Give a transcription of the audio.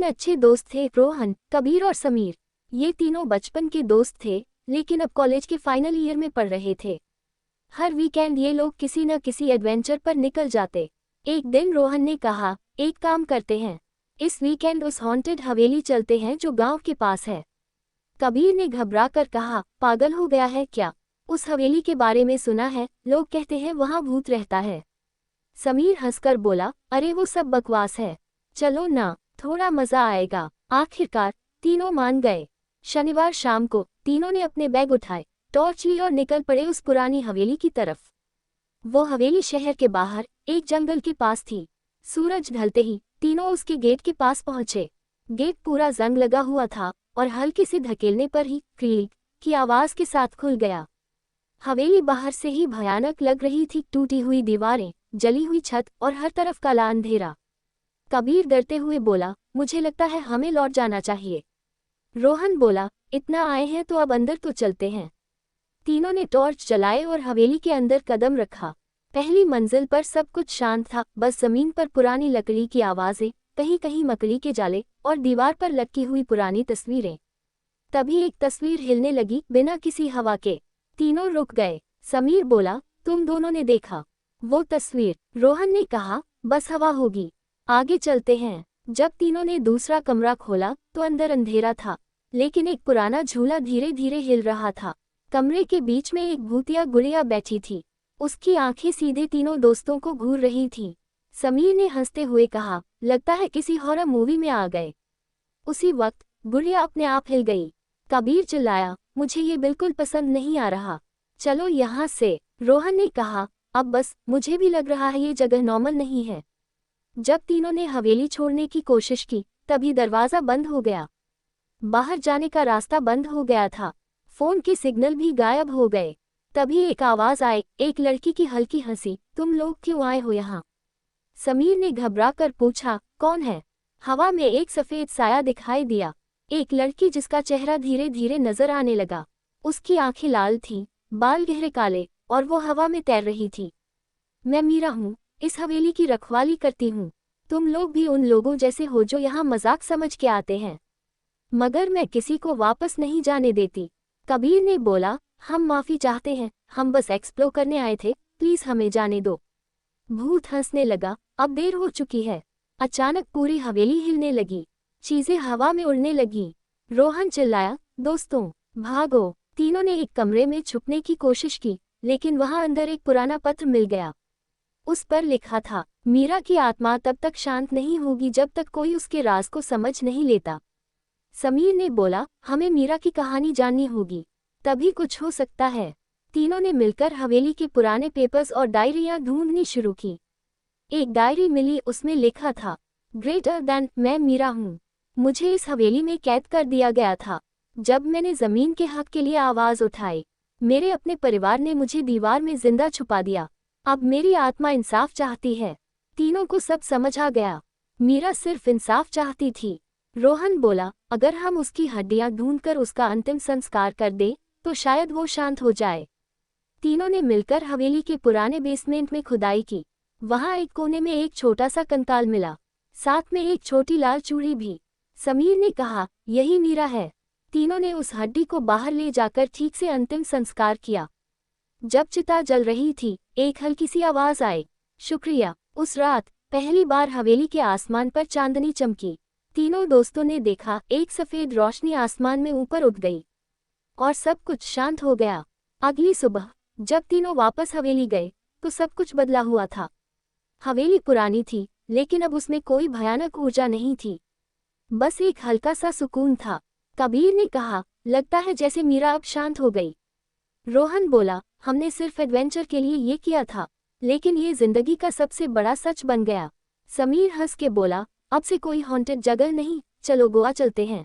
अच्छे दोस्त थे रोहन, कबीर और समीर। ये तीनों बचपन के दोस्त थे, लेकिन अब कॉलेज के फाइनल ईयर में पढ़ रहे थे। हर वीकेंड ये लोग किसी न किसी एडवेंचर पर निकल जाते। एक दिन रोहन ने कहा, एक काम करते हैं, इस वीकेंड उस हॉन्टेड हवेली चलते हैं जो गांव के पास है। कबीर ने घबरा कर कहा, पागल हो गया है क्या? उस हवेली के बारे में सुना है, लोग कहते हैं वहां भूत रहता है। समीर हंसकर बोला, अरे वो सब बकवास है, चलो ना, थोड़ा मजा आएगा। आखिरकार तीनों मान गए। शनिवार शाम को तीनों ने अपने बैग उठाए, टॉर्च ली और निकल पड़े उस पुरानी हवेली की तरफ। वो हवेली शहर के बाहर एक जंगल के पास थी। सूरज ढलते ही तीनों उसके गेट के पास पहुंचे। गेट पूरा जंग लगा हुआ था और हल्के से धकेलने पर ही क्रीक की आवाज के साथ खुल गया। हवेली बाहर से ही भयानक लग रही थी, टूटी हुई दीवारें, जली हुई छत और हर तरफ काला अंधेरा। कबीर डरते हुए बोला, मुझे लगता है हमें लौट जाना चाहिए। रोहन बोला, इतना आए हैं तो अब अंदर तो चलते हैं। तीनों ने टॉर्च जलाए और हवेली के अंदर कदम रखा। पहली मंजिल पर सब कुछ शांत था, बस जमीन पर पुरानी लकड़ी की आवाजें, कहीं कहीं मकड़ी के जाले और दीवार पर लटकी हुई पुरानी तस्वीरें। तभी एक तस्वीर हिलने लगी बिना किसी हवा के। तीनों रुक गए। समीर बोला, तुम दोनों ने देखा वो तस्वीर? रोहन ने कहा, बस हवा होगी, आगे चलते हैं। जब तीनों ने दूसरा कमरा खोला तो अंदर अंधेरा था, लेकिन एक पुराना झूला धीरे धीरे हिल रहा था। कमरे के बीच में एक भूतिया गुड़िया बैठी थी। उसकी आंखें सीधे तीनों दोस्तों को घूर रही थीं। समीर ने हंसते हुए कहा, लगता है किसी हॉरर मूवी में आ गए। उसी वक्त गुड़िया अपने आप हिल गई। कबीर चिल्लाया, मुझे ये बिल्कुल पसंद नहीं आ रहा, चलो यहाँ से। रोहन ने कहा, अब बस, मुझे भी लग रहा है ये जगह नॉर्मल नहीं है। जब तीनों ने हवेली छोड़ने की कोशिश की, तभी दरवाज़ा बंद हो गया। बाहर जाने का रास्ता बंद हो गया था। फोन के सिग्नल भी गायब हो गए। तभी एक आवाज़ आई, एक लड़की की हल्की हंसी, तुम लोग क्यों आए हो यहाँ? समीर ने घबरा कर पूछा, कौन है? हवा में एक सफ़ेद साया दिखाई दिया, एक लड़की जिसका चेहरा धीरे धीरे नजर आने लगा। उसकी आंखें लाल थीं, बाल गहरे काले, और वो हवा में तैर रही थी। मैं मीरा हूँ, इस हवेली की रखवाली करती हूँ। तुम लोग भी उन लोगों जैसे हो जो यहाँ मजाक समझ के आते हैं, मगर मैं किसी को वापस नहीं जाने देती। कबीर ने बोला, हम माफ़ी चाहते हैं, हम बस एक्सप्लोर करने आए थे, प्लीज़ हमें जाने दो। भूत हंसने लगा, अब देर हो चुकी है। अचानक पूरी हवेली हिलने लगी, चीज़ें हवा में उड़ने लगी। रोहन चिल्लाया, दोस्तों भागो। तीनों ने एक कमरे में छुपने की कोशिश की, लेकिन वहां अंदर एक पुराना पत्र मिल गया। उस पर लिखा था, मीरा की आत्मा तब तक शांत नहीं होगी जब तक कोई उसके राज को समझ नहीं लेता। समीर ने बोला, हमें मीरा की कहानी जाननी होगी, तभी कुछ हो सकता है। तीनों ने मिलकर हवेली के पुराने पेपर्स और डायरियां ढूंढनी शुरू की। एक डायरी मिली, उसमें लिखा था, ग्रेटर दैन, मैं मीरा हूँ। मुझे इस हवेली में कैद कर दिया गया था। जब मैंने जमीन के हक के लिए आवाज़ उठाई, मेरे अपने परिवार ने मुझे दीवार में जिंदा छुपा दिया। अब मेरी आत्मा इंसाफ चाहती है। तीनों को सब समझ आ गया, मीरा सिर्फ इंसाफ चाहती थी। रोहन बोला, अगर हम उसकी हड्डियां ढूंढकर उसका अंतिम संस्कार कर दें, तो शायद वो शांत हो जाए। तीनों ने मिलकर हवेली के पुराने बेसमेंट में खुदाई की। वहां एक कोने में एक छोटा सा कंकाल मिला, साथ में एक छोटी लाल चूड़ी भी। समीर ने कहा, यही मीरा है। तीनों ने उस हड्डी को बाहर ले जाकर ठीक से अंतिम संस्कार किया। जब चिता जल रही थी, एक हल्की सी आवाज आई, शुक्रिया। उस रात पहली बार हवेली के आसमान पर चांदनी चमकी। तीनों दोस्तों ने देखा, एक सफेद रोशनी आसमान में ऊपर उठ गई और सब कुछ शांत हो गया। अगली सुबह जब तीनों वापस हवेली गए, तो सब कुछ बदला हुआ था। हवेली पुरानी थी, लेकिन अब उसमें कोई भयानक ऊर्जा नहीं थी, बस एक हल्का सा सुकून था। कबीर ने कहा, लगता है जैसे मीरा अब शांत हो गई। रोहन बोला, हमने सिर्फ एडवेंचर के लिए ये किया था, लेकिन ये जिंदगी का सबसे बड़ा सच बन गया। समीर हंस के बोला, अब से कोई हॉन्टेड जगह नहीं, चलो गोवा चलते हैं।